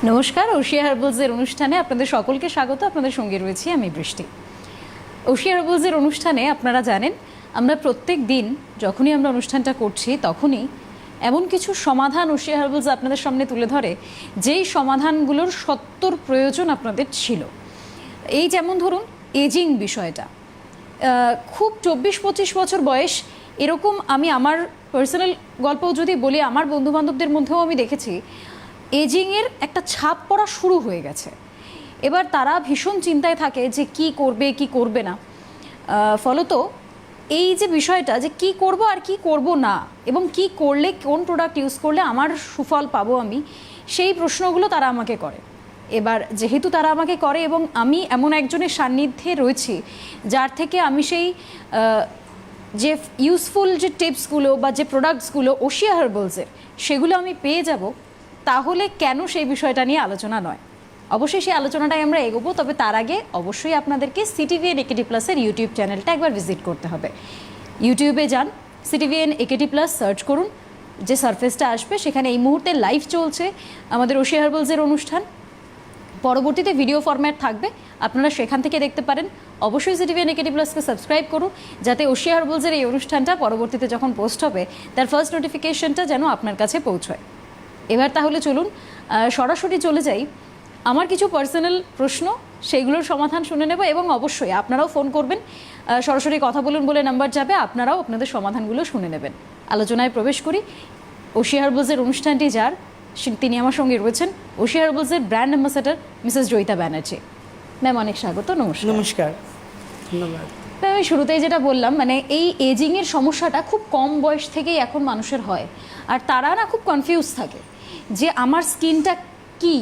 নমস্কার, ওশিয়া হার্বালসের অনুষ্ঠানে আপনাদের সকলকে স্বাগত। আপনাদের সঙ্গে রয়েছি আমি বৃষ্টি। ওশিয়া হার্বালসের অনুষ্ঠানে আপনারা জানেন আমরা প্রত্যেক দিন যখনই আমরা অনুষ্ঠানটা করছি তখনই এমন কিছু সমাধান ওশিয়া হার্বালস আপনাদের সামনে তুলে ধরে যেই সমাধানগুলোর সত্বর প্রয়োজন আপনাদের ছিল। এই যেমন ধরুন এজিং বিষয়টা, খুব 24-25 বছর বয়স এরকম আমি আমার পার্সোনাল গল্পও যদি বলি, আমার বন্ধুবান্ধবদের মধ্যেও আমি দেখেছি এজিংয়ের একটা ছাপ পড়া শুরু হয়ে গেছে। এবার তারা ভীষণ চিন্তায় থাকে যে কি করবে কি করবে না। ফলত এই যে বিষয়টা যে কি করব আর কি করব না, এবং কি করলে কোন প্রোডাক্ট ইউজ করলে আমার সুফল পাবো আমি, সেই প্রশ্নগুলো তারা আমাকে করে। এবার যেহেতু তারা আমাকে করে এবং আমি এমন একজনের সান্নিধ্যে রয়েছি যার থেকে আমি সেই যে ইউজফুল যে টিপসগুলো বা যে প্রোডাক্টসগুলো ওশিয়া হার্বালসের সেগুলো আমি পেয়ে যাব, তাহলে কেন সেই বিষয়টা নিয়ে আলোচনা নয়। অবশ্যই সেই আলোচনাটাই আমরা এগোবো, তবে তার আগে অবশ্যই আপনাদেরকে সিটিভিএন একেটি প্লাসের ইউটিউব চ্যানেলটা একবার ভিজিট করতে হবে। ইউটিউবে যান, সিটিভিএন একেটি প্লাস সার্চ করুন, যে সারফেসটা আসবে সেখানে এই মুহূর্তে লাইভ চলছে আমাদের ওশিয়া হার্বালসের অনুষ্ঠান। পরবর্তীতে ভিডিও ফরম্যাট থাকবে, আপনারা সেখান থেকে দেখতে পারেন। অবশ্যই সিটিভিএন একেটি প্লাসকে সাবস্ক্রাইব করুন, যাতে ওশিয়া হার্বালসের এই অনুষ্ঠানটা পরবর্তীতে যখন পোস্ট হবে তার ফার্স্ট নোটিফিকেশনটা যেন আপনার কাছে পৌঁছয়। এবার তাহলে চলুন সরাসরি চলে যাই। আমার কিছু পার্সোনাল প্রশ্ন, সেইগুলোর সমাধান শুনে নেব, এবং অবশ্যই আপনারাও ফোন করবেন, সরাসরি কথা বলুন বলে নাম্বার যাবে, আপনারাও আপনাদের সমাধানগুলো শুনে নেবেন। আলোচনায় প্রবেশ করি। ওশিয়া হার্বালসের অনুষ্ঠানটি যার, তিনি আমার সঙ্গে রয়েছেন ওশিয়া হার্বালসের brand ambassador Mrs Joyita Banerjee. Ma'am অনেক স্বাগত। নমস্কার। নমস্কার, ধন্যবাদ। আমি শুরুতেই যেটা বললাম, মানে এই এজিংয়ের সমস্যাটা খুব কম বয়স থেকেই এখন মানুষের হয়, আর তারা না খুব কনফিউজ থাকে যে আমার স্কিনটা কি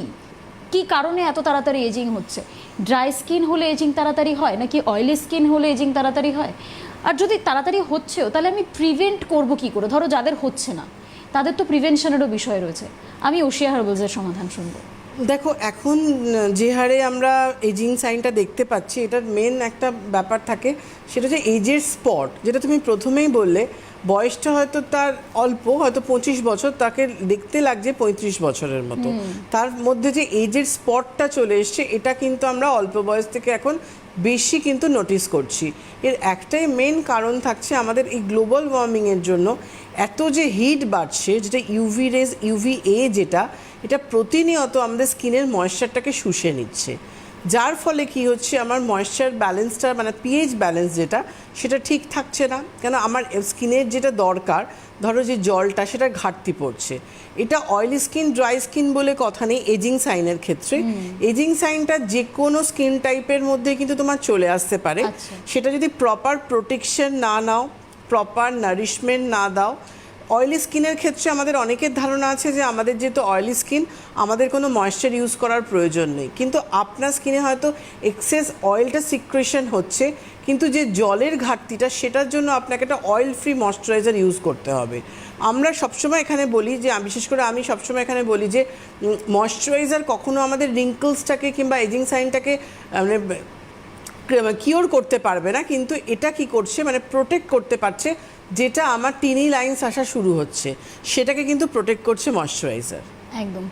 কি কারণে এত তাড়াতাড়ি এজিং হচ্ছে। ড্রাই স্কিন হলে এজিং তাড়াতাড়ি হয়, নাকি অয়েলি স্কিন হলে এজিং তাড়াতাড়ি হয়? আর যদি তাড়াতাড়ি হচ্ছেও তাহলে আমি প্রিভেন্ট করব কি করে? ধরো যাদের হচ্ছে না তাদের তো প্রিভেনশনেরও বিষয় রয়েছে। আমি ওশিয়া হার্বালসের সমাধান শুনবো। দেখো, এখন যে হারে আমরা এজিং সাইনটা দেখতে পাচ্ছি, এটার মেন একটা ব্যাপার থাকে, সেটা হচ্ছে এজের স্পট। যেটা তুমি প্রথমেই বললে, বয়সটা হয়তো তার অল্প, হয়তো 25 বছর, তাকে দেখতে লাগছে 35 বছরের মতো। তার মধ্যে যে এজের স্পটটা চলে এসছে, এটা কিন্তু আমরা অল্প বয়স থেকে এখন বেশি কিন্তু নোটিস করছি। এর একটাই মেন কারণ থাকছে আমাদের এই গ্লোবাল ওয়ার্মিংয়ের জন্য এত যে হিট বাড়ছে, যেটা ইউভি রেজ, ইউভিএ, যেটা এটা প্রতিনিয়ত আমাদের স্কিনের ময়েশ্চারটাকে শুষে নিচ্ছে। যার ফলে কি হচ্ছে, আমার ময়েশ্চার ব্যালেন্সটা, মানে পিএইচ ব্যালেন্স যেটা, সেটা ঠিক থাকছে না। কেন, আমার স্কিনের যেটা দরকার, ধরো যে জলটা, সেটা ঘাটতি পড়ছে। এটা অয়েলি স্কিন, ড্রাই স্কিন বলে কথা নেই এজিং সাইনের ক্ষেত্রে। এজিং সাইনটা যে কোনো স্কিন টাইপের মধ্যে কিন্তু তোমার চলে আসতে পারে। সেটা যদি প্রপার প্রোটেকশন না নাও, প্রপার নারিশমেন্ট না দাও। অয়েলি স্কিনের ক্ষেত্রে আমাদের অনেকের ধারণা আছে যে আমাদের যেহেতু অয়েলি স্কিন, আমাদের কোনো ময়েশ্চার ইউজ করার প্রয়োজন নেই, কিন্তু আপনার স্কিনে হয়তো এক্সেস অয়েলটা সিক্রেশন হচ্ছে, কিন্তু যে জলের ঘাটতিটা, সেটার জন্য আপনাকে একটা অয়েল ফ্রি ময়শ্চারাইজার ইউজ করতে হবে। আমরা সবসময় এখানে বলি যে, বিশেষ করে আমি সবসময় এখানে বলি যে ময়শ্চারাইজার কখনো আমাদের রিঙ্কলসটাকে কিংবা এজিং সাইনটাকে মানে কিওর করতে পারবে না, কিন্তু এটা কি করছে, মানে প্রোটেক্ট করতে পারছে। যেটা আমার টিনি লাইন্স আসা শুরু হচ্ছে, সেটাকে কিন্তু প্রোটেক্ট করছে ময়শ্চারাইজার। একদম।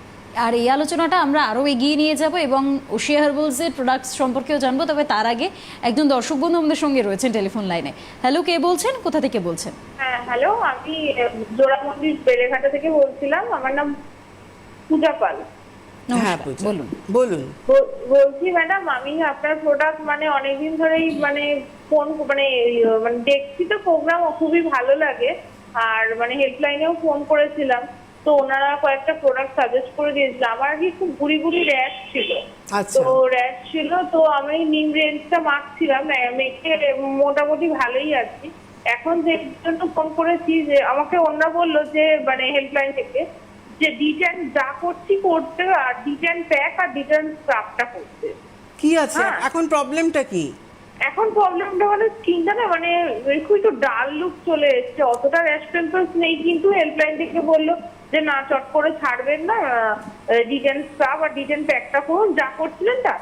আর এই আলোচনাটা আমরা আরও এগিয়ে নিয়ে যাব এবং ওশিয়া হার্বালসের প্রোডাক্টস সম্পর্কেও জানবো, তবে তার আগে একজন দর্শক বন্ধু আমাদের সঙ্গে রয়েছেন টেলিফোন লাইনে। হ্যালো, কে বলছেন, কোথা থেকে বলছেন? হ্যাঁ, হ্যালো, আমি জোড়া মন্দির বেলেঘাটা থেকে বলছিলাম। আমার নাম পূজা পাল। হ্যাঁ, বলুন বলুন। বলছি ম্যাডাম, আমি আপনার প্রোডাক্ট মানে অনেকদিন ধরেই মানে ফোন মানে দেখছি তো প্রোগ্রাম, খুবই ভালো লাগে। আর মানে হেল্পলাইনেও ফোন করেছিলাম, তো ওনারা কয়েকটা প্রোডাক্ট সাজেস্ট করে দিয়েছিল। আমার কি খুব গুড়ি গুড়ি র্যাশ ছিল, তো র্যাশ ছিল, তো আমি নিম রেঞ্জটা মাখছিলাম, মেখে মোটামুটি ভালোই আছি। এখন যে জন্য ফোন করেছি, যে আমাকে ওনারা বললো যে মানে হেল্পলাইন থেকে যে ডিটেন যা করছি করতে, আর ডিটেন প্যাক আর ডিটেন স্ক্রাবটা করতে। কি আছে এখন প্রবলেমটা কি? এখন প্রবলেমটা মানে স্কিনটা না মানে খুব একটু ডাল লুক চলে এসছে, অতটা র্যাশ পিম্পলস নেই, কিন্তু হেল্পলাইন থেকে বললো যে না, চট করে ছাড়বেন না, ডিটেন স্ক্রাব আর ডিটেন প্যাকটা করুন, যা করছিলেন তা।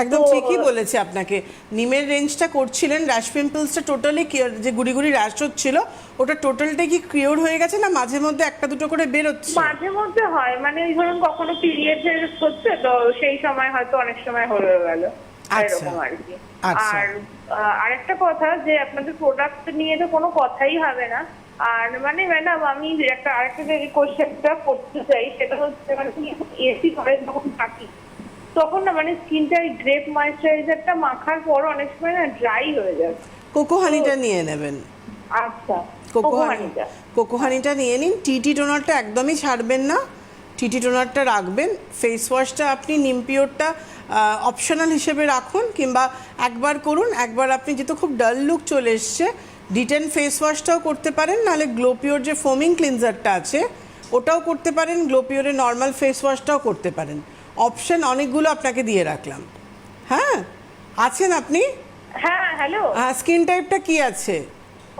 একদম তো, ঠিকই বলেছে আপনাকে। নিমের রেঞ্জটা করছিলেন, র্যাশ পিম্পলসটা টোটালি যে গুড়ি গুড়ি র্যাশ হচ্ছিল ওটা টোটালটাই কি কিওর হয়ে গেছে, না মাঝে মধ্যে একটা দুটো করে বেরোচ্ছে? মাঝে মধ্যে হয়, মানে ওই ধরুন কখনো পিরিয়ডের হচ্ছে তো সেই সময় হয়তো অনেক সময় হয়ে গেল এরকম আর কি। আচ্ছা। আর আরেকটা কথা যে আপনাদের প্রোডাক্ট নিয়ে তো কোনো কথাই হবে না। আর মানে ম্যাডাম আমি আরেকটা যে কোশ্চেনটা করতে চাই সেটা হচ্ছে মানে এসি ঘরে যখন থাকি তখন না মানে স্কিনটা গ্রেপ ময়েশ্চারাইজারটা মাখার পর অনেক সময় না ড্রাই হয়ে যায়। কোকো হানিটা নিয়ে নেবেন। আচ্ছা, কোকো হানিটা। কোকো হানিটা নিয়ে নিন। টিটি টোনারটা একদমই ছাড়বেন না, টিটি টোনারটা রাখবেন। ফেস ওয়াশটা আপনি নিমপিওরটা অপশনাল হিসেবে রাখুন, কিংবা একবার করুন, একবার আপনি যেহেতু খুব ডাল লুক চলে এসছে ডিটেন ফেস ওয়াশটাও করতে পারেন, নাহলে গ্লোপিওর যে ফোমিং ক্লিনজারটা আছে ওটাও করতে পারেন, গ্লোপিওরের নর্মাল ফেস ওয়াশটাও করতে পারেন। অপশন অনেকগুলো আপনাকে দিয়ে রাখলাম। হ্যাঁ, আছেন আপনি? হ্যাঁ, হ্যালো। স্কিন টাইপটা কি আছে?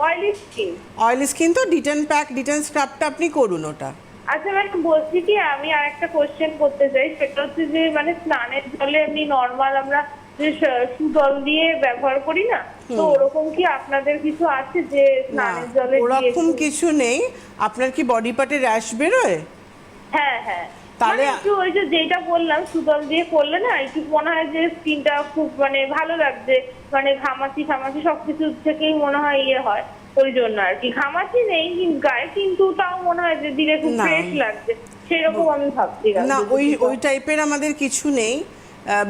Oily skin. অয়েলি স্কিন তো ডিটেন প্যাক, ডিটেন স্ক্রাবটা আপনি করুন ওটা। আচ্ছা ম্যাডাম, বলছি কি আমি আরেকটা কোশ্চেন করতে চাই, সেটা হচ্ছে যে মানে স্নানের জলে এমনি নর্মাল আমরা যে সুজল দিয়ে ব্যবহার করি না, তো ওরকম কি আপনাদের কিছু আছে যে না, স্নানের জলে ওরকম কিছু নেই। আপনার কি বডি পার্টে র্যাশ বেরোয়? হ্যাঁ হ্যাঁ, তাহলে মানে একটু ওই যে যেটা বললাম সুজল দিয়ে করলে না একটু মনে হয় যে স্কিনটা খুব মানে ভালো লাগছে, মানে ঘামাচি সবকিছু থেকেই মনে হয় ইয়ে হয়, ওই জন্য আর কি। ঘামাচি নেই গায়ে, কিন্তু তাও মনে হয় যে দিলে খুব না। ফ্রেশ লাগছে, সেরকম আমি ভাবছি। না, ওই টাইপের আমাদের কিছু নেই।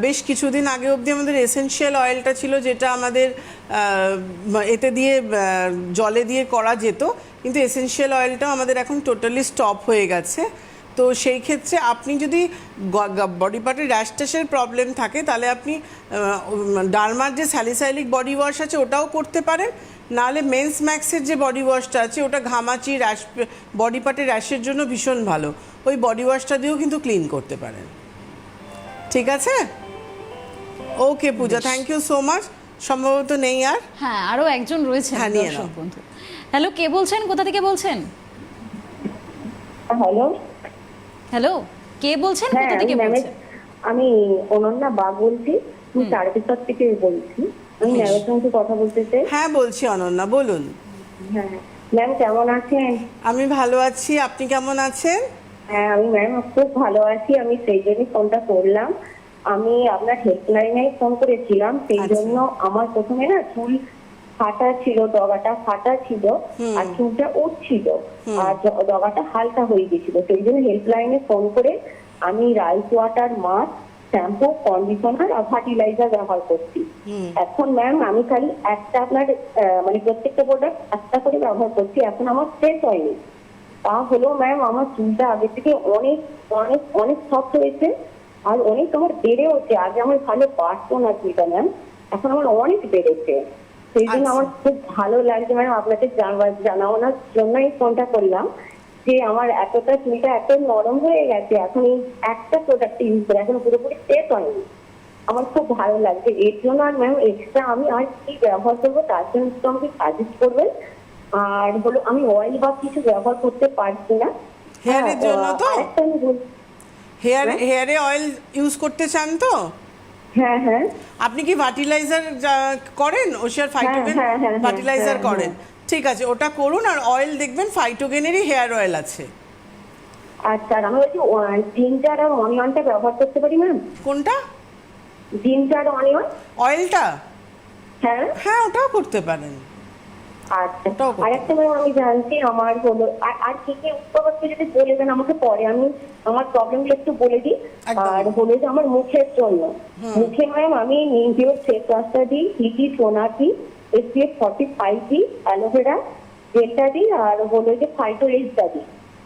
বেশ কিছুদিন আগে অবধি আমাদের এসেনশিয়াল অয়েলটা ছিল, যেটা আমাদের এতে দিয়ে জলে দিয়ে করা যেত, কিন্তু এসেনশিয়াল অয়েলটাও আমাদের এখন টোটালি স্টপ হয়ে গেছে। তো সেই ক্ষেত্রে আপনি যদি বডি পার্টের র্যাশ ট্যাশের প্রবলেম থাকে তাহলে আপনি ডার্মার যে স্যালিসাইলিক বডি ওয়াশ আছে ওটাও করতে পারেন, নাহলে মেন্স ম্যাক্সের যে বডি ওয়াশটা আছে ওটা ঘামাচি র্যাশ বডি পার্টের র্যাশের জন্য ভীষণ ভালো, ওই বডি ওয়াশটা দিয়েও কিন্তু ক্লিন করতে পারেন। ঠিক আছে, ওকে পূজা, থ্যাংক ইউ সো মাচ। সম্ভবত নেই আর। হ্যাঁ, আরো একজন রয়েছেন হ্যাঁ, নিয়ে দর্শক নাও। বন্ধু। হ্যালো, কে বলছেন, কোথা থেকে বলছেন? হ্যালো, হ্যালো, কে বলছেন, হ্যাঁ কোথা থেকে বলছেন? আমি অনন্যা বাগ বলছি, আমি তারকেশ্বর থেকে বলছি। আমি ম্যামের সঙ্গে কথা বলতে চাই। হ্যাঁ বলছি অনন্যা, বলুন। হ্যাঁ ম্যাম, কেমন আছেন? আমি ভালো আছি, আপনি কেমন আছেন? হ্যাঁ আমি ম্যাম খুব ভালো আছি, আমি সেই জন্যই ফোনটা করলাম। আমি আপনার হেল্পলাইনে ফোন করেছিলাম, সেই আচ্ছা। জন্য আমার প্রথমে না চুল ফাটা ছিল, ডগাটা ফাটা ছিল আর চুলটা উঠছিল, আর ডগাটা হালকা হয়ে গেছিল। সেই জন্য হেল্পলাইনে ফোন করে আমি rice water mask, shampoo, conditioner আর ফার্টিলাইজার ব্যবহার করছি। এখন ম্যাম আমি খালি একটা আপনার মানে প্রত্যেকটা প্রোডাক্ট একটা করে ব্যবহার করছি, এখন আমার শেষ হয়নি। তা হলো ম্যাম আমার চুলটা আগে থেকে অনেক অনেক অনেক সফট হয়েছে, আর অনেক আমার বেড়েওছে। আগে আমার ভালো বাড়তো না চুলটা ম্যাম, এখন আমার অনেক বেড়েছে। সেই জন্য আমার খুব ভালো লাগছে ম্যাম, আপনাকে জানানোর জন্যই ফোনটা করলাম যে আমার এতটা চুলটা এত নরম হয়ে গেছে এখন এই একটা প্রোডাক্ট ইউজ করে, এখন পুরোপুরি শেষ হয়নি। আমার খুব ভালো লাগছে এর জন্য। আর ম্যাম এক্সট্রা আমি আর কি ব্যবহার করবো তার জন্য একটু আমাকে সাজেস্ট করবেন। আর হলো আমি অয়েল বা কিছু ব্যবহার করতে পারছি না। হেয়ারের জন্য তো? আরেকটা আমি হেয়ারে অয়েল ইউজ করতে চান তো? হ্যাঁ হ্যাঁ, আপনি কি ফার্টিলাইজার করেন? ওশিয়ার ফাইটোগেন হ্যাঁ, ফার্টিলাইজার হ্যাঁ, করেন? ঠিক আছে, ওটা করুন। আর অয়েল দেখবেন ফাইটোগেনেরই হেয়ার অয়েল আছে। আচ্ছা, আর আমি বলছি জিঞ্জার আর অনিয়নটা ব্যবহার করতে পারি ম্যাম? কোনটা? জিঞ্জার অনিয়ন অয়েলটা? হ্যাঁ হ্যাঁ, ওটাও করতে পারেন। আচ্ছা। ওটাও করতে আরেকটা ম্যাম আমি জানছি আমার হলো আর কি কি উপকার যদি বলে দেন আমাকে, পরে আমি আমার প্রবলেমটা একটু বলে দিই। একদম। আর হলো যে আমার মুখের জন্য, মুখে ম্যাম আমি নিমপিওর ফেস ওয়াশটা দিই, হিটি টোনার দিই, SPF 45 দিই, অ্যালোভেরা জেলটা দিই, আর হলো যে ফাইটো এইচটা দিই।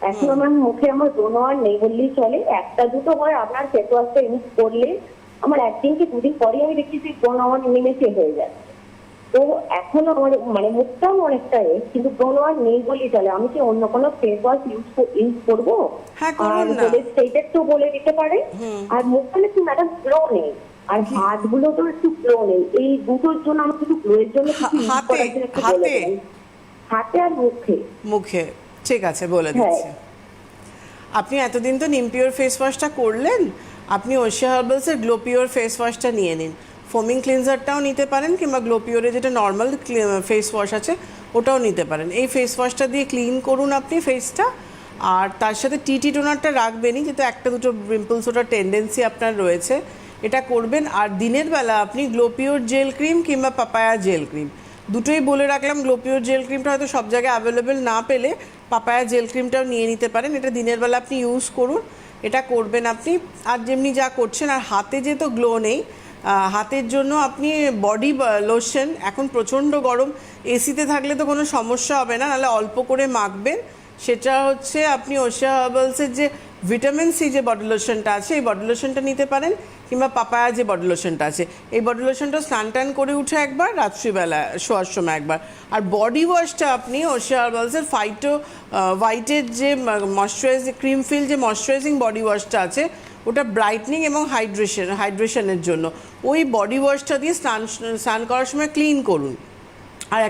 এখন আমার মুখে আমার ব্রণ আর নেই বললেই চলে, একটা দুটো হয় আপনার ফেস ওয়াশটা ইউজ করলে আমার একদিন কি দুদিন পরে আমি দেখছি যে ব্রণ আমার নেমে হয়ে যায়। তো এখন আমার মানে মুখটাও অনেকটা কিন্তু ব্রণ আর নেই বলেই চলে, আমি কি অন্য কোনো ফেস ওয়াশ ইউজ করবো? হ্যাঁ, করুন আর না। বলে সেইটা একটু বলে দিতে পারে। আর মুখটা একটু ম্যাডাম গ্লো নেই, আর হাতগুলো তো একটু গ্লো নেই, এই দুটোর জন্য আমাকে একটু গ্লোয়ের জন্য কিছু use হাতে? করার জন্য একটু বলে হাতে? দেবেন। হাতে আর মুখে। মুখে? ঠিক আছে, বলে হ্যাঁ। দিচ্ছি। আপনি এতদিন তো নিমপিওর ফেস ওয়াশটা করলেন, আপনি ওশিয়া হার্বালসের গ্লো পিওর ফেস ওয়াশটা নিয়ে নিন। ফোমিং ক্লিনজারটাও নিতে পারেন, কিংবা গ্লো পিওরের যেটা নর্মাল ফেস ওয়াশ আছে ওটাও নিতে পারেন। এই ফেস ওয়াশটা দিয়ে ক্লিন করুন আপনি ফেসটা। আর তার সাথে টিটি টোনারটা রাখবেনই, যেহেতু একটা দুটো পিম্পলস ওটার টেন্ডেন্সি আপনার রয়েছে, এটা করবেন। আর দিনের বেলা আপনি গ্লো পিওর জেল ক্রিম কিংবা পাপায়া জেল ক্রিম দুটোই বলে রাখলাম। গ্লো পিওর জেল ক্রিমটা হয়তো সব জায়গায় অ্যাভেলেবেল না পেলে পাপায়া জেল ক্রিমটাও নিয়ে নিতে পারেন। এটা দিনের বেলা আপনি ইউজ করুন, এটা করবেন আপনি। আর যেমনি যা করছেন, আর হাতে যেহেতু গ্লো নেই, হাতের জন্য আপনি বডি লোশন, এখন প্রচণ্ড গরম, এসিতে থাকলে তো কোনো সমস্যা হবে না, নাহলে অল্প করে মাখবেন। সেটা হচ্ছে আপনি ওশিয়া হার্বালসের যে ভিটামিন সি যে বডি লোশনটা আছে, এই বডি লোশনটা নিতে পারেন, কিংবা পাপায়া যে বডি লোশনটা আছে, এই বডি লোশনটা স্নান টান করে উঠে একবার, রাত্রিবেলা শোয়ার সময় একবার। আর বডি ওয়াশটা আপনি ওশিয়া হার্বালসের ফাইটো হোয়াইটের যে ময়শ্চারাইজিং ক্রিম ফিল যে ময়শ্চারাইজিং বডি ওয়াশটা আছে, ওটা ব্রাইটনিং এবং হাইড্রেশনের জন্য। ওই বডি ওয়াশটা দিয়ে স্নান করার সময় ক্লিন করুন। আর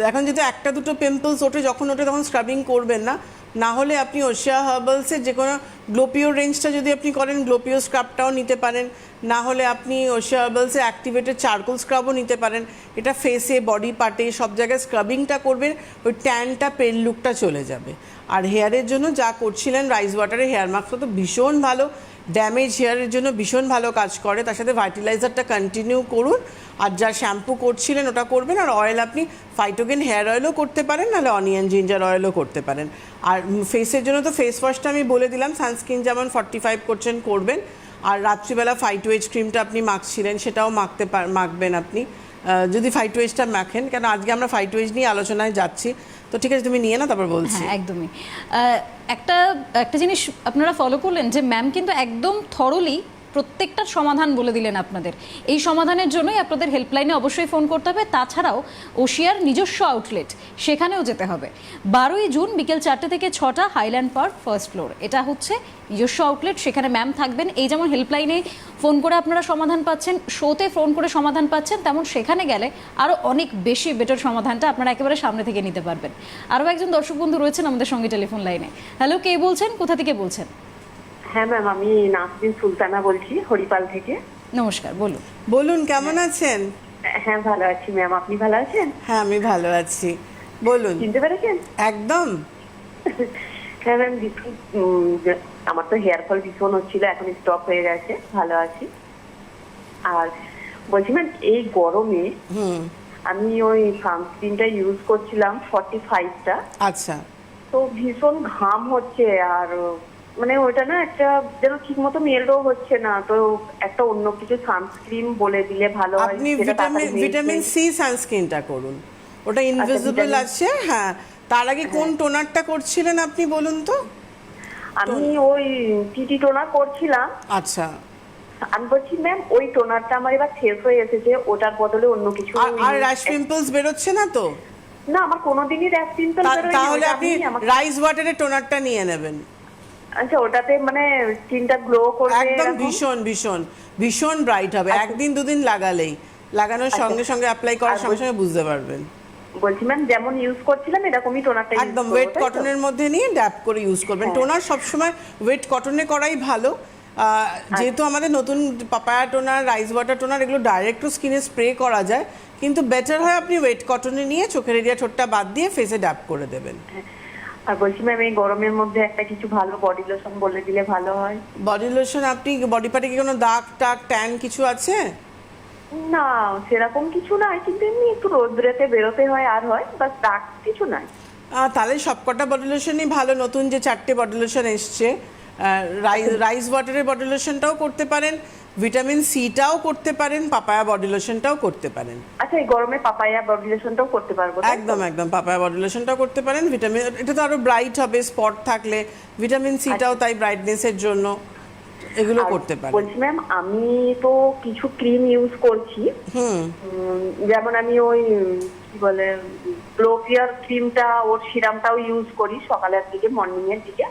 এখন যেহেতু একটা দুটো পিম্পলস ওঠে, যখন ওঠে তখন স্ক্রাবিং করবেন না। না হলে আপনি ওশিয়া হার্বালসের যে কোনো গ্লোপিওর রেঞ্জটা যদি আপনি করেন, গ্লোপিওর স্ক্রাবটাও নিতে পারেন। না হলে আপনি ওশিয়া হার্বালসের অ্যাক্টিভেটেড চারকোল স্ক্রাবও নিতে পারেন। এটা ফেসে, বডি পার্টে, সব জায়গায় স্ক্রাবিংটা করবেন, ওই ট্যানটা পেল লুকটা চলে যাবে। আর হেয়ারের জন্য যা করছিলেন, রাইস ওয়াটারে হেয়ার মাস্কটা তো ভীষণ ভালো, ড্যামেজ হেয়ারের জন্য ভীষণ ভালো কাজ করে। তার সাথে ভার্টিলাইজারটা কন্টিনিউ করুন। আর যা শ্যাম্পু করছিলেন ওটা করবেন। আর অয়েল আপনি ফাইটোগেন হেয়ার অয়েলও করতে পারেন, নাহলে অনিয়ন জিঞ্জার অয়েলও করতে পারেন। আর ফেসের জন্য তো ফেস ওয়াশটা আমি বলে দিলাম, সানস্ক্রিন যেমন 45% করবেন। আর রাত্রিবেলা ফাইটোএজ ক্রিমটা আপনি মাখছিলেন, সেটাও মাখবেন আপনি, যদি ফাইটোএজটা মাখেন। কেন আজকে আমরা ফাইটোএজ নিয়ে আলোচনায় যাচ্ছি, তো ঠিক আছে তুমি নিয়ে না, তারপর বলছি। হ্যাঁ, একদমই। একটা জিনিস আপনারা ফলো করলেন যে ম্যাম কিন্তু একদম থরলি প্রত্যেকটার সমাধান বলে দিলেন আপনাদের। এই সমাধানের জন্যই আপনাদের হেল্পলাইনে অবশ্যই ফোন করতে হবে। তাছাড়াও ওশিয়ার নিজস্ব আউটলেট, সেখানেও যেতে হবে। 12ই জুন বিকেল 4টে থেকে 6টা, হাইল্যান্ড পার্ক, ফার্স্ট ফ্লোর। এটা হচ্ছে নিজস্ব আউটলেট, সেখানে ম্যাম থাকবেন। এই যেমন হেল্পলাইনে ফোন করে আপনারা সমাধান পাচ্ছেন, শোতে ফোন করে সমাধান পাচ্ছেন, তেমন সেখানে গেলে আরও অনেক বেশি বেটার সমাধানটা আপনারা একেবারে সামনে থেকে নিতে পারবেন। আরও একজন দর্শক বন্ধু রয়েছেন আমাদের সঙ্গে টেলিফোন লাইনে। হ্যালো, কে বলছেন, কোথা থেকে বলছেন? হ্যাঁ ম্যাম, আমি নাসরিন সুলতানা বলছি, হরিপাল থেকে। নমস্কার, বলুন। বলুন, কেমন আছেন? হ্যাঁ ভালো আছি ম্যাম, আপনি ভালো আছেন? হ্যাঁ, আমি ভালো আছি, বলুন। চিনতে পেরেছেন? একদম। হ্যাঁ ম্যাম, আমার তো হেয়ার ফল ভীষণ হচ্ছিল, এখন স্টপ হয়ে গেছে, ভালো আছি। আর বলছি ম্যাম, এই গরমে আমি ওই সানস্ক্রিনটা ইউজ করছিলাম 45টা। আচ্ছা। তো ভীষণ ঘাম হচ্ছে, আর মানে ওটা না একটা যেন ঠিক মতো মেলও হচ্ছে না। তো একটা অন্য কিছু সানস্ক্রিন বলে দিলে ভালো হয়। আপনি ভিটামিন সি সানস্ক্রিনটা করুন, ওটা ইনভিজিবল আছে। হ্যাঁ, তার আগে কোন টোনারটা করছিলেন আপনি বলুন তো? আমি ওই টিটি টোনার করছিলাম। আচ্ছা। আমি বলছি ম্যাম, ওই টোনারটা আমার এবার শেষ হয়ে এসেছে, ওটার বদলে অন্য কিছু। আর র্যাশ পিম্পলস বেরোচ্ছে না তো? না, আমার কোনোদিনই র্যাশ পিম্পল বেরোয়নি। তাহলে আপনি রাইস ওয়াটারের টোনারটা নিয়ে নেবেন। আচ্ছা, ওটাতে মানে স্কিনটা গ্লো করবে? একদম ভীষণ ভীষণ ভীষণ ব্রাইট হবে। একদিন দুদিন লাগানোর সঙ্গে সঙ্গে অ্যাপ্লাই করার সঙ্গে সঙ্গে বুঝতে পারবেন। বলছি ম্যাম, যেমন ইউজ করছিলাম এরকমই টোনারটা একদম ওয়েট কটনের মধ্যে নিয়ে ড্যাপ করে ইউজ করবেন। টোনার সবসময় ওয়েট কটনে করাই ভালো। যেহেতু আমাদের নতুন papaya toner, rice water toner, এগুলো ডাইরেক্ট স্কিনে স্প্রে করা যায়, কিন্তু বেটার হয় আপনি ওয়েট কটনে নিয়ে চোখের এরিয়া ঠোঁটটা বাদ দিয়ে ফেসে ড্যাপ করে দেবেন। আর বলছি ম্যাম, এই গরমের মধ্যে একটা কিছু ভালো বডি লোশন বলে দিলে ভালো হয়। বডি লোশন, আপনি বডি পার্টে কি কোনো দাগ টাগ ট্যান কিছু আছে? না, সেরকম কিছু নাই, কিন্তু এমনি একটু রোদ্রেতে বেরোতে হয়, আর হয় বাস, দাগ কিছু নাই। তাহলে সবকটা বডি লোশনই ভালো। নতুন যে 4টে বডি লোশন এসছে, রাইস ওয়াটারের বডি লোশনটাও করতে পারেন, ভিটামিন সিটাও করতে পারেন, পাপায়া বডি লোশনটাও করতে পারেন। আচ্ছা, এই গরমে পাপায়া বডি লোশনটাও করতে পারবো? একদম একদম, পাপায়া বডি লোশনটাও করতে পারেন। ভিটামিন, এটা তো আরো ব্রাইট হবে স্পট থাকলে, ভিটামিন সিটাও তাই ব্রাইটনেসের জন্য, এগুলো করতে পারেন। বলছি ম্যাম, আমি তো কিছু ক্রিম ইউজ করছি, যেমন আমি ওই কি বলে গ্লো পিওর ক্রিমটা, ওর সিরামটাও ইউজ করি সকালের দিকে, মর্নিং এর দিকে,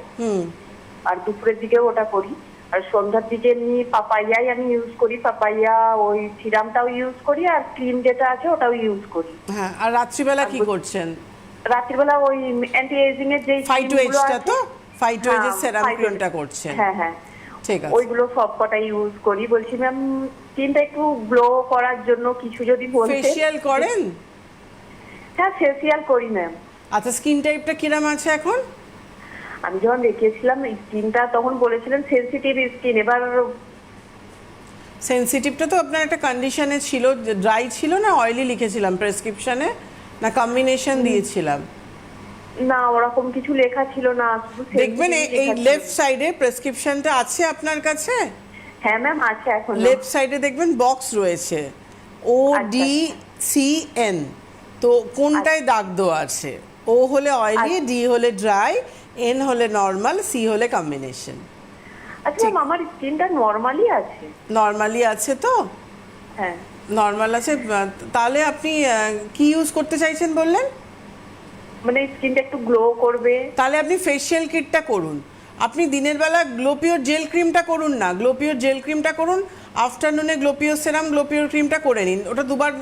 আর দুপুরের দিকেও ওটা করি। আর সন্ধ্যার দিকে এমনি পাপাইয়াই আমি ইউজ করি, পাপাইয়া ওই সিরামটাও ইউজ করি, আর ক্রিম যেটা আছে ওটাও ইউজ করি। হ্যাঁ, আর রাত্রিবেলা কি করছেন? রাত্রিবেলা ওই অ্যান্টি এজিং এর যে ফাইটোএজটা, তো ফাইটোএজের সেরাম ক্রিমটা করছেন? হ্যাঁ হ্যাঁ, ঠিক আছে। ওইগুলো সব কটা ইউজ করি। বলছি ম্যাম স্কিনটা একটু গ্লো করার জন্য কিছু যদি বলতে। ফেসিয়াল করেন? হ্যাঁ ফেসিয়াল করি ম্যাম। আচ্ছা, স্কিন টাইপটা কিরম আছে এখন? আমি যখন দেখিয়েছিলাম স্কিনটা তখন বলেছিলেন সেনসিটিভ স্কিন। এবার সেনসিটিভটা তো আপনার একটা কন্ডিশনে ছিল, ড্রাই ছিল না অয়েলি লিখেছিলাম প্রেসক্রিপশনে, না কম্বিনেশন দিয়েছিলাম? না ওরকম কিছু লেখা ছিল না, শুধু দেখবেন sensitive এই লেখা ছিল। লেফট সাইডে প্রেসক্রিপশনটা আছে আপনার কাছে? হ্যাঁ ম্যাম আছে এখন। লেফট সাইডে দেখবেন বক্স রয়েছে ODCN, তো কোনটায় দাগ দেওয়া আছে? ও হলে অয়েলি, ডি হলে ড্রাই, এন হলে নর্মাল, সি হলে কম্বিনেশন। আচ্ছা ম্যাম আমার স্কিনটা নরমালি আছে। নর্মালি আছে তো? হ্যাঁ নর্মাল আছে, তাহলে আপনি কি ইউজ করতে চাইছেন বললেন? মানে স্কিনটা একটু গ্লো করবে। তাহলে আপনি ফেসিয়াল কিটটা করুন। আপনি দিনের বেলা গ্লোপিওর জেল ক্রিমটা করুন না, গ্লোপিওর জেল ক্রিমটা করুন, আফটারনুনে গ্লোপিওর সেরাম গ্লোপিওর ক্রিমটা করে নিন, ওটা দুবার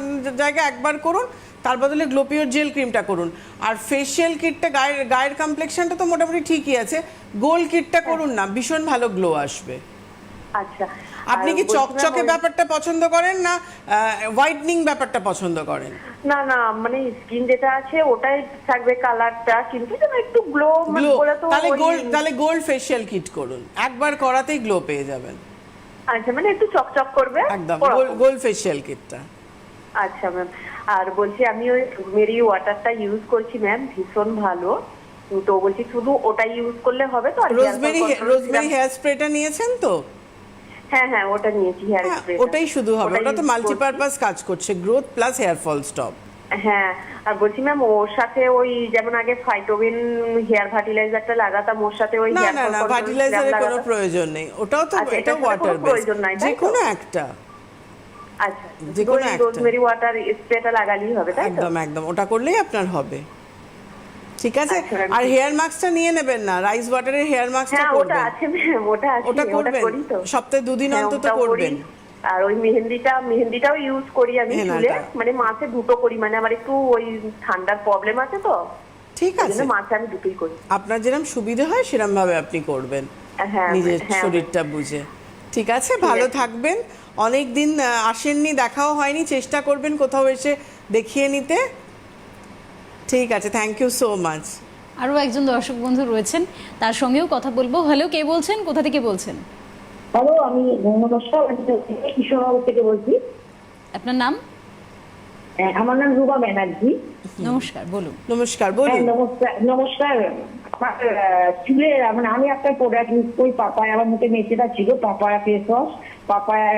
জায়গায় একবার করুন, তার বদলে গ্লোপিওর জেল ক্রিমটা করুন। আর ফেসিয়াল কিটটা গায়ের কমপ্লেক্সনটা তো মোটামুটি ঠিকই আছে, গোল্ড কিটটা করুন না, ভীষণ ভালো গ্লো আসবে। আচ্ছা আপনি কি চকচকে ব্যাপারটা পছন্দ করেন না হোয়াইটনিং ব্যাপারটা পছন্দ করেন? না না মানে স্কিন যেটা আছে ওটাই থাকবে কালারটা, কিন্তু যেন একটু গ্লো গ্লো, বলে তো তাহলে গোল্ড ফেসিয়াল কিট করুন, একবার করাতেই গ্লো পেয়ে যাবেন। আচ্ছা মানে একটু চকচক করবে একদম ওরকম। গোল্ড ফেসিয়াল কিটটা। আচ্ছা ম্যাম, আর বলছি আমি ওই মেরি ওয়াটারটা ইউজ করছি ম্যাম, ভীষণ ভালো। তো বলছি শুধু ওটা ইউজ করলে হবে তো? আর রোজমেরি হেয়ার স্প্রেটা নিয়েছেন তো? হ্যাঁ হ্যাঁ ওটা নিয়েছি হেয়ার হ্যাঁ, স্প্রে। ওটাই শুধু হবে, ওটা তো মাল্টিপারপাস কাজ করছে, growth plus hair fall stop. হ্যাঁ আর বলছি ম্যাম ওর সাথে ওই যেমন আগে ফাইটোবিন হেয়ার ফার্টিলাইজারটা লাগাতাম, ওর সাথে ওই না hair না fall না, control ফার্টিলাইজারের serum কোনো লাগাতাম। প্রয়োজন নেই, ওটাও তো, আচ্ছা, এটা এটার সাথে ওয়াটার কোনো বেস, প্রয়োজন নাই, তাই যে তো? কোনো একটা। আচ্ছা যে কোনো একটা। রোজমেরি ওয়াটার স্প্রেটা লাগালেই হবে তাই তো? একদম একদম, ওটা করলেই আপনার হবে। ঠিক আছে। আচ্ছা, আর হেয়ার মাস্কটা নিয়ে নেবেন না, রাইস ওয়াটারের হেয়ার মাস্কটা হ্যাঁ ওটা করবেন। আছে ম্যাম, ওটা আছে, ওটা করবেন, করি তো। সপ্তাহে 2 দিন হ্যাঁ, অন্তত ওটাও করি। করবেন। আর ওই মেহেন্দিটাও ইউজ করি আমি চুলে, হেনাটা। মানে মাসে 2টো করি, মানে আমার একটু ওই ঠান্ডার প্রবলেম আছে তো, ঠিক ওই আছে, জন্য মাসে আমি 2টোই করি। আপনার যেরকম সুবিধে হয় সেরকম ভাবে আপনি করবেন, হ্যাঁ নিজের হ্যাঁ শরীরটা বুঝে। ঠিক আছে, ভালো আছে। থাকবেন। অনেক দিন আসেননি, দেখাও হয়নি, চেষ্টা করবেন কোথাও এসে দেখিয়ে নিতে। ঠিক আছে, থ্যাংক ইউ সো মাচ। আরও একজন দর্শক বন্ধু রয়েছেন, তার সঙ্গেও কথা বলবো। হ্যালো, কে বলছেন, কোথা থেকে বলছেন? হ্যালো, আমি নমস্কার, আমি কৃষ্ণনগর থেকে বলছি। আপনার নাম? আমার নাম রুবা ব্যানার্জি। নমস্কার, বলুন। নমস্কার, বলুন। নমস্কার নমস্কার। আমার চুলে মানে আমি একটা প্রোডাক্ট ইউজ করি, পাপায়া, আমার মুখে মেচেটা ছিল, পাপায়া ফেস ওয়াশ, পাপায়া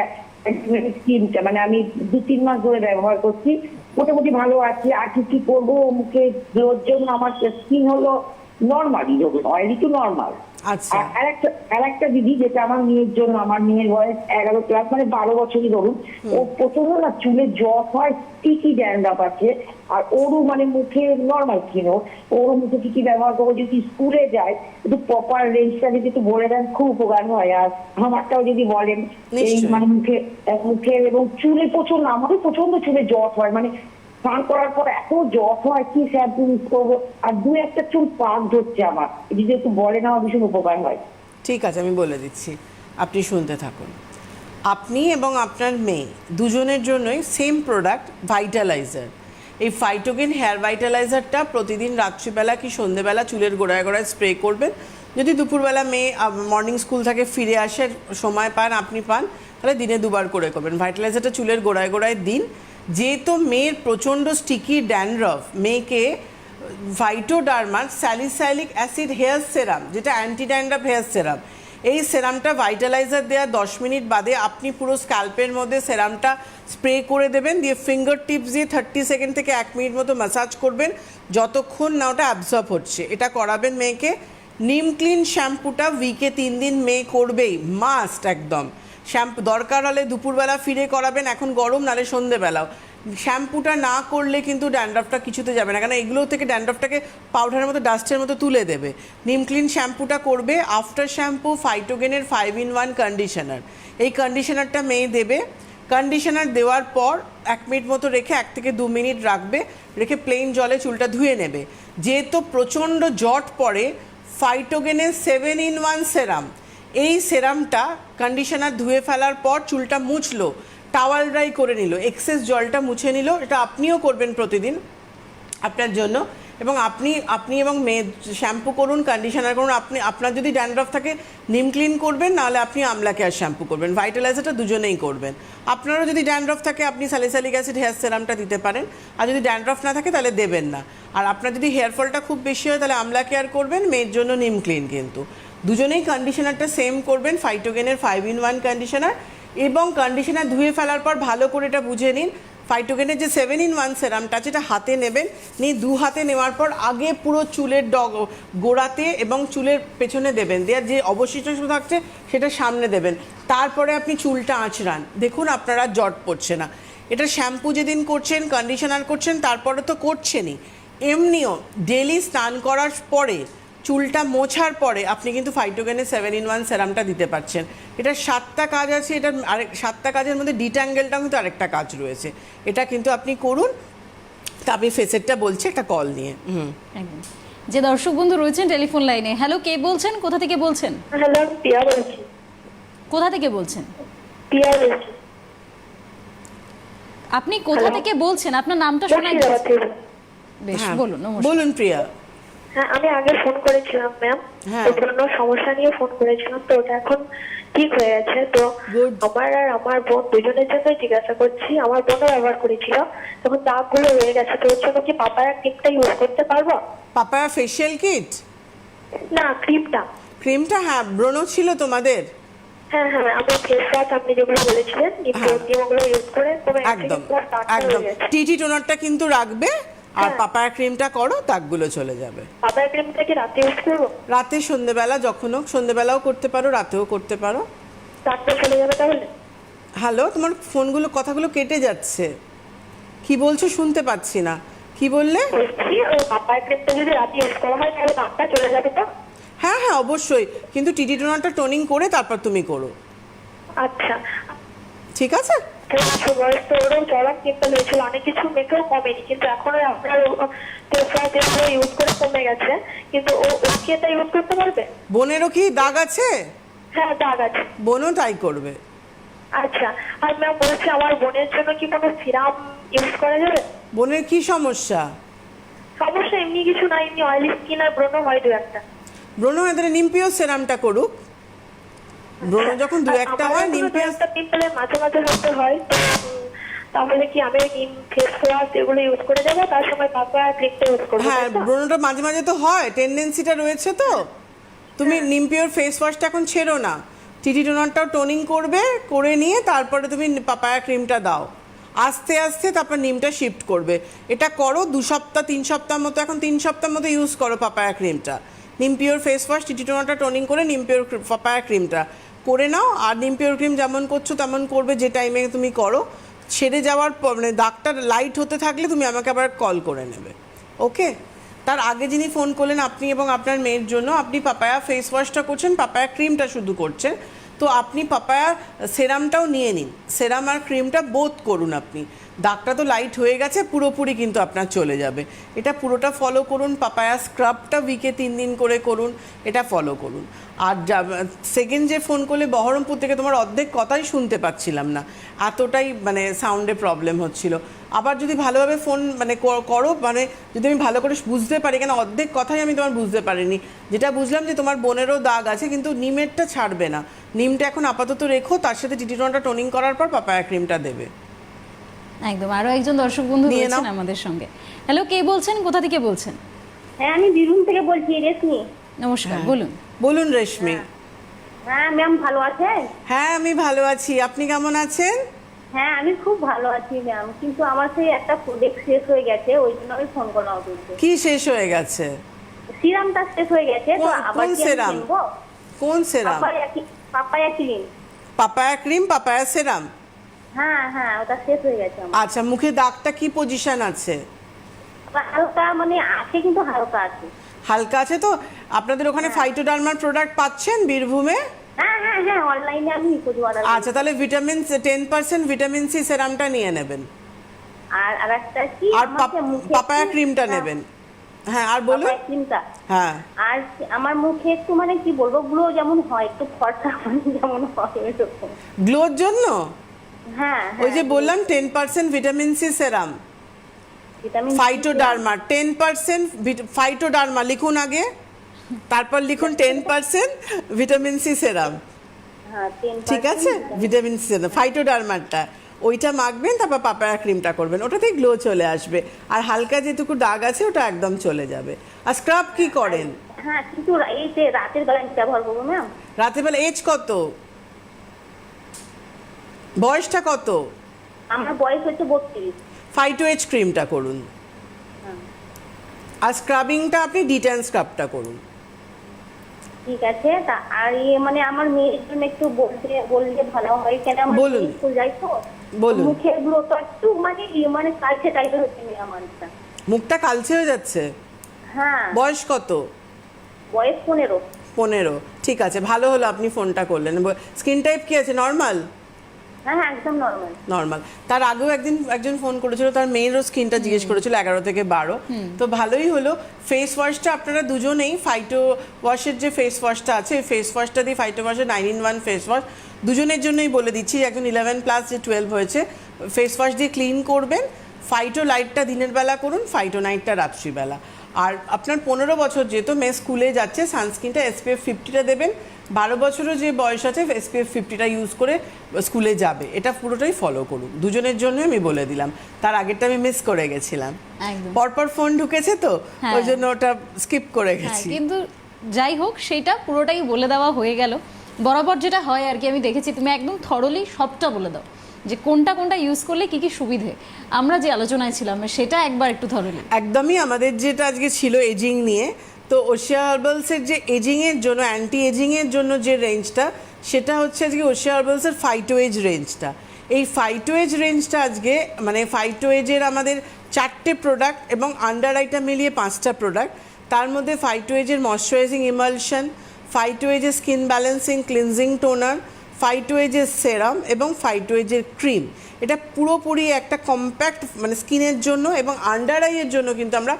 স্কিনটা, মানে আমি 2-3 মাস ধরে ব্যবহার করছি, মোটামুটি ভালো আছে। আর কি করবো মুখে গ্লোর জন্য? আমার স্কিন হলো নর্মালি, অয়েলি টু নর্মাল। আচ্ছা, আর একটা দিদি, যেটা আমার মেয়ের জন্য, আমার মেয়ের বয়স 11+, মানে 12 বছরই ধরুন, ও প্রচন্ড না চুলে জট হয়, স্টিকি ড্যান্ড্রাফ আছে, আর ওরও মানে মুখে নর্মাল স্কিন, ওরও মুখে কি ব্যবহার করবো? যদি স্কুলে যায় একটু প্রপার রেঞ্জটা যদি একটু বলে দেন খুব উপকার হয়। আর আমারটাও যদি বলেন, এই নিশ্চয়ই। মানে মুখে এবং চুলে প্রচন্ড, আমারও প্রচন্ড চুলে জট হয়, মানে স্নান করার পর এত জট হয়, কি শ্যাম্পু ইউজ করবো? আর 2-1টা চুল পাক ধরছে আমার, যদি একটু বলেন আমার ভীষণ উপকার হয়। ঠিক আছে, আমি বলে দিচ্ছি, আপনি শুনতে থাকুন। আপনি এবং আপনার মেয়ে দুজনের জন্যই সেম প্রোডাক্ট, ভাইটালাইজার। এই ফাইটোগেন হেয়ার ভাইটালাইজারটা প্রতিদিন রাত্রিবেলা কি সন্ধেবেলা চুলের গোড়ায় গোড়ায় স্প্রে করবেন। যদি দুপুরবেলা মেয়ে মর্নিং স্কুল থেকে ফিরে আসার সময় পান, আপনি পান, তাহলে দিনে 2বার করে করবেন। ভাইটালাইজারটা চুলের গোড়ায় গোড়ায় দিন। যেহেতু মেয়ের প্রচণ্ড স্টিকি ড্যান্ড্রফ, মেয়েকে ভাইটোডার্মার স্যালিসাইলিক অ্যাসিড হেয়ার সেরাম, যেটা অ্যান্টি ড্যান্ড্রফ হেয়ার সেরাম, এই সেরামটা ভাইটালাইজার দেওয়ার 10 মিনিট বাদে আপনি পুরো স্ক্যাল্পের মধ্যে সেরামটা স্প্রে করে দেবেন, দিয়ে ফিঙ্গার টিপস দিয়ে 30 সেকেন্ড থেকে 1 মিনিট মতো ম্যাসাজ করবেন, যতক্ষণ না ওটা অ্যাবজর্ব হচ্ছে। এটা করাবেন মেয়েকে। নিম ক্লিন শ্যাম্পুটা উইকে 3 দিন মেয়ে করবেই, মাস্ট একদম। শ্যাম্পু দরকার হলে দুপুরবেলা ফিরে করাবেন, এখন গরম, নালে সন্ধেবেলাও। শ্যাম্পুটা না করলে কিন্তু ড্যান্ড্রফটা কিছুতে যাবে না, কারণ এগুলো থেকে ড্যান্ড্রফটাকে পাউডারের মতো, ডাস্টের মতো তুলে দেবে। নিম ক্লিন শ্যাম্পুটা করবে। আফটার শ্যাম্পু ফাইটোগেনের 5-in-1 কন্ডিশনার, এই কন্ডিশনারটা মেয়ে দেবে। কন্ডিশনার দেওয়ার পর 1 মিনিট মতো রেখে 1 থেকে 2 মিনিট রাখবে, রেখে প্লেন জলে চুলটা ধুয়ে নেবে। যেহেতু প্রচণ্ড জট পড়ে, ফাইটোগেনের 7-in-1 সেরাম, এই সেরামটা কন্ডিশনার ধুয়ে ফেলার পর চুলটা মুছলো, টাওয়াল ড্রাই করে নিল, এক্সেস জলটা মুছে নিল, এটা আপনিও করবেন প্রতিদিন আপনার জন্য। এবং আপনি এবং মেয়ে শ্যাম্পু করুন, কন্ডিশনার করুন। আপনার যদি ড্যান্ড্রফ থাকে নিম ক্লিন করবেন, নাহলে আপনি আমলা কেয়ার শ্যাম্পু করবেন, ভাইটালাইজারটা দুজনেই করবেন। আপনারও যদি ড্যান্ড্রফ থাকে আপনি স্যালিসাইলিক অ্যাসিড হেয়ার সেরামটা দিতে পারেন, আর যদি ড্যান্ড্রফ না থাকে তাহলে দেবেন না। আর আপনার যদি হেয়ার ফলটা খুব বেশি হয় তাহলে আমলা কেয়ার করবেন, মেয়ের জন্য নিম ক্লিন। কিন্তু দুজনেই কন্ডিশনারটা সেম করবেন, ফাইটোগেনের 5-in-1 কন্ডিশনার। এবং কন্ডিশনার ধুয়ে ফেলার পর ভালো করে এটা বুঝে নিন, ফাইটোগেনের যে 7-in-1 সেরামটা আছে এটা হাতে নেবেন, নিয়ে 2 হাতে নেওয়ার পর আগে পুরো চুলের গোড়াতে এবং চুলের পেছনে দেবেন, দেওয়ার যে অবশিষ্ট থাকছে সেটা সামনে দেবেন। তারপরে আপনি চুলটা আঁচড়ান, দেখুন আপনারা জট পড়ছে না। এটা শ্যাম্পু যেদিন করছেন, কন্ডিশনার করছেন, তারপরে তো করছেনই, এমনিও ডেলি স্নান করার পরে চুলটা মোছার পরে আপনি কিন্তু ফাইটোগেনের 7-in-1 সেরামটা দিতে পারছেন। এটা 7টা কাজ আছে, এটা আরেক 7টা কাজের মধ্যে ডিট্যাঙ্গেলটাও কিন্তু আরেকটা কাজ রয়েছে, এটা কিন্তু আপনি করুন। তা আপনি ফেসেরটা বলছে একটা কল নিয়ে। একদম। যে দর্শক বন্ধু রয়েছেন টেলিফোন লাইনে, হ্যালো, কে বলছেন, কোথা থেকে বলছেন? হ্যালো, পিয়া বলছি। কোথা থেকে বলছেন? পিয়া বলছি। আপনি কোথা থেকে বলছেন? আপনার নামটা শোনা যাচ্ছে। বেশ, বলুন। নমস্কার। বলুন প্রিয়া। হ্যাঁ, আমি আগে ফোন করেছিলাম ম্যাম, ওই জন্য সমস্যা নিয়ে ফোন করেছিলাম, তো ওটা এখন ঠিক হয়ে গেছে। তো আমার আর আমার বোন দুজনের জন্যই জিজ্ঞাসা করছি। আমার বোনও ব্যবহার করেছিল, তখন দাগগুলো রয়ে গেছে, তো ওর জন্য কি পাপায়া ক্রিমটা ইউজ করতে পারবো? পাপায়া ফেশিয়াল কিট না, ক্রিমটা। ক্রিমটা, হ্যাঁ। ব্রণ ছিল তোমাদের? হ্যাঁ হ্যাঁ, আমি ফেস ওয়াশ আপনি যেগুলো বলেছিলেন ওগুলো ইউজ করে একদম একদম টিটি টোনারটা কিন্তু রাখবে, আর পাপায়া ক্রিমটা করো, দাগগুলো চলে যাবে। পাপায়া ক্রিমটা কি রাতে ইউজ করবো? রাতে, সন্ধ্যেবেলা, যখন হোক, সন্ধ্যেবেলাও করতে পারো, রাতেও করতে পারো। দাগটা চলে যাবে তাহলে? হ্যালো, তোমার কথাগুলো কেটে যাচ্ছে, কি বলছো শুনতে পাচ্ছি না, কি বললে? বলছি পাপায়া ক্রিমটা যদি রাতে ইউজ করা হয় তাহলে দাগটা চলে যাবে তো? হ্যাঁ হ্যাঁ, অবশ্যই, কিন্তু টিটি টোনারটা টোনিং করে তারপর তুমি করো। আচ্ছা, ঠিক আছে। বয়স তো ওরও চড়ার ক্রিমটা হয়েছিল, অনেক কিছু মেকেও কমেনি, কিন্তু এখন আপনার ইউজ করে কমে গেছে, কিন্তু ও কি এটা ইউজ করতে পারবে? বোনেরও কি দাগ আছে? হ্যাঁ, দাগ আছে। বোনও তাই করবে। আচ্ছা, আর ম্যাম বলছি আমার বোনের জন্য কি কোনো সিরাম ইউজ করা যাবে? বোনের কি সমস্যা? সমস্যা এমনি কিছু না, এমনি অয়েলি স্কিন আর ব্রণ হয় দু একটা। ব্রণ এদের নিমপিও সেরামটা করুক। ব্রণ যখন দু একটা হয়, নিমপিও পিম্পলের মাঝে মাঝে হতে হয়, তাহলে কি আমি নিম ফেস ওয়াশ এগুলো ইউজ করে যাবো, তার সময় পাপায়া ক্রিমটা ইউজ করবো? হ্যাঁ, ব্রণটা মাঝে মাঝে তো হয়, টেন্ডেন্সিটা রয়েছে, তো তুমি নিমপিওর ফেস ওয়াশটা এখন ছেড়ো না, টিটি টোনারটাও টোনিং করবে, করে নিয়ে তারপরে তুমি পাপায়া ক্রিমটা দাও, আস্তে আস্তে তারপর নিমটা শিফট করবে। এটা করো 2 সপ্তাহ 3 সপ্তাহ মতো, এখন 3 সপ্তাহ মতো ইউজ করো পাপায়া ক্রিমটা। নিমপিওর ফেস ওয়াশ, টিটি টোনারটা টোনিং করে নিমপিওর পাপায়া ক্রিমটা করে নাও। আর নিমপিওর ক্রিম যেমন করছো তেমন করবে, যে টাইমে তুমি করো। ছেড়ে যাওয়ার পর, মানে দাগটা লাইট হতে থাকলে তুমি আমাকে আবার কল করে নেবে, ওকে? তার আগে যিনি ফোন করলেন, আপনি এবং আপনার মেয়ের জন্য, আপনি পাপায়া ফেস ওয়াশটা করছেন, পাপায়া ক্রিমটা শুধু করছেন, তো আপনি পাপায়া সেরামটাও নিয়ে নিন, সেরাম আর ক্রিমটা বোথ করুন আপনি। দাগটা তো লাইট হয়ে গেছে, পুরোপুরি কিন্তু আপনার চলে যাবে। এটা পুরোটা ফলো করুন। পাপায়া স্ক্রাবটা উইকে 3 দিন করে করুন, এটা ফলো করুন। আর সেকেন্ড যে ফোন করলে বহরমপুর থেকে, তোমার অর্ধেক কথাই শুনতে পাচ্ছিলাম না, এতটাই মানে সাউন্ডে প্রবলেম হচ্ছিল। আবার যদি ভালোভাবে ফোন মানে করো, মানে যদি আমি ভালো করে বুঝতে পারি, কেন অর্ধেক কথাই আমি তোমার বুঝতে পারিনি। যেটা বুঝলাম যে তোমার বোনেরও দাগ আছে, কিন্তু নিমেরটা ছাড়বে না, নিমটা এখন আপাতত রেখো, তার সাথে টিটি টোনারটা টোনিং করার পর পাপায়া ক্রিমটা দেবে। একদম। আরো একজন দর্শক বন্ধু নিয়ে রয়েছেন নাও। আমাদের সঙ্গে। হ্যালো, কে বলছেন, কোথা থেকে বলছেন? হ্যাঁ, আমি বীরভূম থেকে বলছি, রেশমি। নমস্কার, বলুন। বলুন রেশমি। হ্যাঁ ম্যাম, ভালো আছেন? হ্যাঁ, আমি ভালো আছি, আপনি কেমন আছেন? হ্যাঁ, আমি খুব ভালো আছি ম্যাম, কিন্তু আমার সেই একটা প্রোডাক্ট শেষ হয়ে গেছে, ওই জন্য আমি ফোন করলাম আপনাকে। কি শেষ হয়ে গেছে? সিরামটা শেষ হয়ে গেছে, তো আবার কোন কি আমি সেরাম? কিনবো? কোন serum? Papaya cream. Papaya cream, papaya serum? হ্যাঁ হ্যাঁ, ওটা শেষ হয়ে গেছে আমার। আচ্ছা, মুখে দাগটা কি পজিশন আছে? হালকা মানে আছে, কিন্তু হালকা আছে। হালকা আছে তো? আপনাদের ওখানে ফাইটোডার্মার প্রোডাক্ট পাচ্ছেন বীরভূমে? হ্যাঁ হ্যাঁ হ্যাঁ, অনলাইনে আমি খুঁজে অর্ডার। আচ্ছা, তাহলে ভিটামিন 10% ভিটামিন সি সেরামটা নিয়ে নেবেন, আর একটা কি, আর আমাকে মুখে পাপায়া ক্রিমটা হ্যাঁ, নেবেন। হ্যাঁ আর বলুন। পাপায়া ক্রিমটা। হ্যাঁ আর আমার মুখে একটু মানে কি বলবো, গ্লো যেমন হয়, একটু ফর্সা মানে যেমন হয় এরকম। গ্লোর জন্য হ্যাঁ ওই যে বললাম 10% ভিটামিন সি সেরাম, ভিটামিন ফাইটোডার্মা 10% ফাইটোডার্মা লিখুন আগে, তারপর লিখুন 10% ভিটামিন সি সেরাম। হ্যাঁ 10% ঠিক আছে, ভিটামিন সি সেরাম ফাইটোডার্মাটা ওইটা মাখবেন, তারপর পাপায়া ক্রিমটা করবেন, ওটাতেই গ্লো চলে আসবে। আর হালকা যেটুকু দাগ আছে ওটা একদম চলে যাবে। আর স্ক্রাব কি করেন? হ্যাঁ কিন্তু এই যে রাতের বেলা ব্যবহার করবো ম্যাম। রাতের বেলা এজ কত, বয়সটা কত? আমার বয়স হচ্ছে 32। ফাইটো এজ ক্রিমটা করুন, আর স্ক্রাবিংটা আপনি ডিটেন স্ক্রাবটা করুন। ঠিক আছে। তা আর মানে আমার মেয়ের জন্য একটু বললে ভালো হয়, কেন আমার বলুন। মেয়ে স্কুল যাই তো, বলুন। মুখের গুলো তো একটু মানে কালচে টাইপের হচ্ছে আমারটা। মুখটা কালচে হয়ে যাচ্ছে? হ্যাঁ। বয়স কত? বয়স 15। 15। ঠিক আছে, ভালো হলো আপনি ফোনটা করলেন। স্কিন টাইপ কি আছে, নর্মাল? হ্যাঁ একদম নর্মাল। নর্মাল। তার আগেও একজন ফোন করেছিল, তার মেয়েরও স্কিনটা জিজ্ঞেস করেছিল 11 থেকে 12। তো ভালোই হলো। ফেস ওয়াশটা আপনারা দুজনেই ফাইটো ওয়াশের যে ফেস ওয়াশটা আছে, ফেস ওয়াশটা দিয়ে ফাইটো ওয়াশের 9-in-1 ফেস ওয়াশ দুজনের জন্যই বলে দিচ্ছি। একজন 11+ যে 12 হয়েছে, ফেস ওয়াশ দিয়ে ক্লিন করবেন। ফাইটো লাইটটা দিনের বেলা করুন, ফাইটো নাইটটা রাত্রিবেলা। আর আপনার 15 বছর যেহেতু মেয়ে স্কুলে যাচ্ছে, সানস্ক্রিনটা SPF 50টা দেবেন। 12 বছরও যে বয়স আছে SPF 50টা ইউজ করে স্কুলে যাবে, এটা পুরোটাই ফলো করুন। দুজনের জন্য আমি বলে দিলাম, তার আগেরটা আমি মিস করে গেছিলাম। একদম। পরপর ফোন ঢুকেছে তো হ্যাঁ। ওই জন্য ওটা স্কিপ করে হ্যাঁ, গেছি। কিন্তু যাই হোক সেটা পুরোটাই বলে দেওয়া হয়ে গেল। বরাবর যেটা হয় আর কি, আমি দেখেছি তুমি একদম থরলি সবটা বলে দাও যে কোনটা কোনটা ইউজ করলে কি কি সুবিধে। আমরা যে আলোচনায় ছিলাম সেটা একবার একটু থরলি। একদমই, আমাদের যেটা আজকে ছিল এজিং নিয়ে, তো ওশিয়া হার্বালসের যে এজিংয়ের জন্য, অ্যান্টি এজিংয়ের জন্য যে রেঞ্জটা, সেটা হচ্ছে আজকে ওশিয়া হার্বালসের ফাইটো এজ রেঞ্জটা। এই ফাইটো এজ রেঞ্জটা আজকে মানে ফাইটো এজের আমাদের 4টে প্রোডাক্ট এবং আন্ডার আইটা মিলিয়ে 5টা প্রোডাক্ট। তার মধ্যে ফাইটো এজের ময়শ্চারাইজিং ইমালশন, ফাইটো এজের skin balancing cleansing toner, phyto এজের সেরাম এবং ফাইটো এজের ক্রিম। এটা পুরোপুরি একটা কম্প্যাক্ট মানে স্কিনের জন্য এবং আন্ডার আইয়ের জন্য। কিন্তু আমরা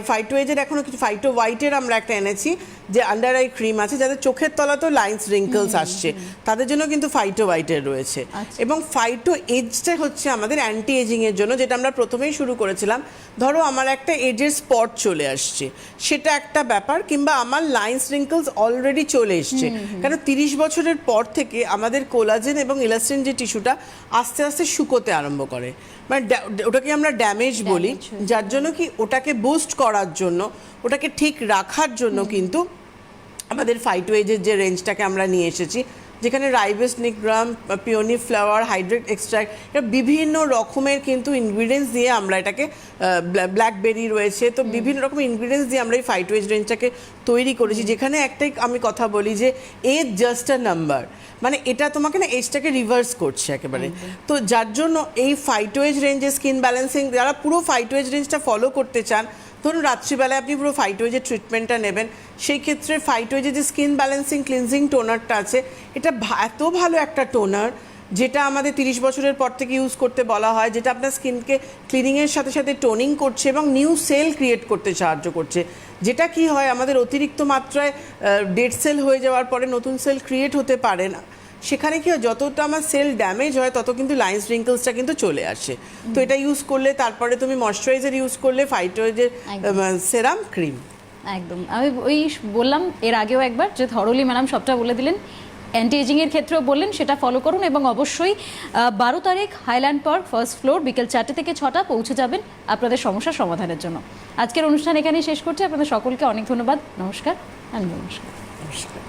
ফাইটো এজের এখনও কিছু ফাইটো হোয়াইটের আমরা একটা এনেছি যে আন্ডার আই ক্রিম আছে, যাদের চোখের তলাতেও লাইন্স রিঙ্কলস আসছে, তাদের জন্য কিন্তু ফাইটো হোয়াইটের রয়েছে। এবং ফাইটো এজটা হচ্ছে আমাদের অ্যান্টি এজিংয়ের জন্য, যেটা আমরা প্রথমেই শুরু করেছিলাম। ধরো আমার একটা এজের স্পট চলে আসছে, সেটা একটা ব্যাপার, কিংবা আমার লাইন্স রিঙ্কলস অলরেডি চলে এসছে। কারণ 30 বছরের পর থেকে আমাদের কোলাজেন এবং ইলাস্টিন যে টিস্যুটা আস্তে আস্তে শুকোতে আরম্ভ করে, মানে ওটাকে আমরা ড্যামেজ বলি। যার জন্য কি ওটাকে বুস্ট করার জন্য, ওটাকে ঠিক রাখার জন্য কিন্তু আমাদের ফাইটো এজের যে রেঞ্জটাকে আমরা নিয়ে এসেছি, যেখানে রাইবোস নিগ্রাম, পিওনি ফ্লাওয়ার, হাইড্রেট এক্সট্রাক্ট, এটা বিভিন্ন রকমের কিন্তু ইনগ্রিডিয়েন্টস দিয়ে আমরা এটাকে, ব্ল্যাকবেরি রয়েছে, তো বিভিন্ন রকম ইনগ্রিডিয়েন্টস দিয়ে আমরা এই ফাইটো এজ রেঞ্জটাকে তৈরি করেছি। যেখানে একটাই আমি কথা বলি যে এজ জাস্ট আ নাম্বার, মানে এটা তোমাকে না এজটাকে রিভার্স করছে একেবারে। তো যার জন্য এই ফাইটো এজ রেঞ্জের স্কিন ব্যালেন্সিং, যারা পুরো ফাইটো এজ রেঞ্জটা ফলো করতে চান, ধরুন রাত্রিবেলায় আপনি পুরো ফাইটো এজের ট্রিটমেন্টটা নেবেন, সেই ক্ষেত্রে ফাইটো এজের যে স্কিন ব্যালেন্সিং ক্লিনজিং টোনারটা আছে, এটা এত ভালো একটা টোনার, যেটা আমাদের 30 বছরের পর থেকে ইউজ করতে বলা হয়, যেটা আপনার স্কিনকে ক্লিনিংয়ের সাথে সাথে টোনিং করছে এবং নিউ সেল ক্রিয়েট করতে সাহায্য করছে। যেটা কি হয়, আমাদের অতিরিক্ত মাত্রায় ডেড সেল হয়ে যাওয়ার পরে নতুন সেল ক্রিয়েট হতে পারে না। সেখানে কি হয়, যতটা আমার সেল ড্যামেজ হয় তত কিন্তু লাইন্স রিঙ্কলসটা কিন্তু চলে আসে। তো এটা ইউজ করলে, তারপরে তুমি ময়শ্চারাইজার ইউজ করলে, ফাইটো এজের সেরাম, ক্রিম। একদম, আমি ওই বললাম এর আগেও একবার যে থরলি ম্যাডাম সবটা বলে দিলেন। অ্যান্টি এজিংয়ের ক্ষেত্রেও বললেন, সেটা ফলো করুন। এবং অবশ্যই 12 তারিখ হাইল্যান্ড পার্ক, ফার্স্ট ফ্লোর, বিকেল 4টে থেকে 6টা পৌঁছে যাবেন আপনাদের সমস্যা সমাধানের জন্য। আজকের অনুষ্ঠান এখানেই শেষ করছি। আপনাদের সকলকে অনেক ধন্যবাদ। নমস্কার। নমস্কার।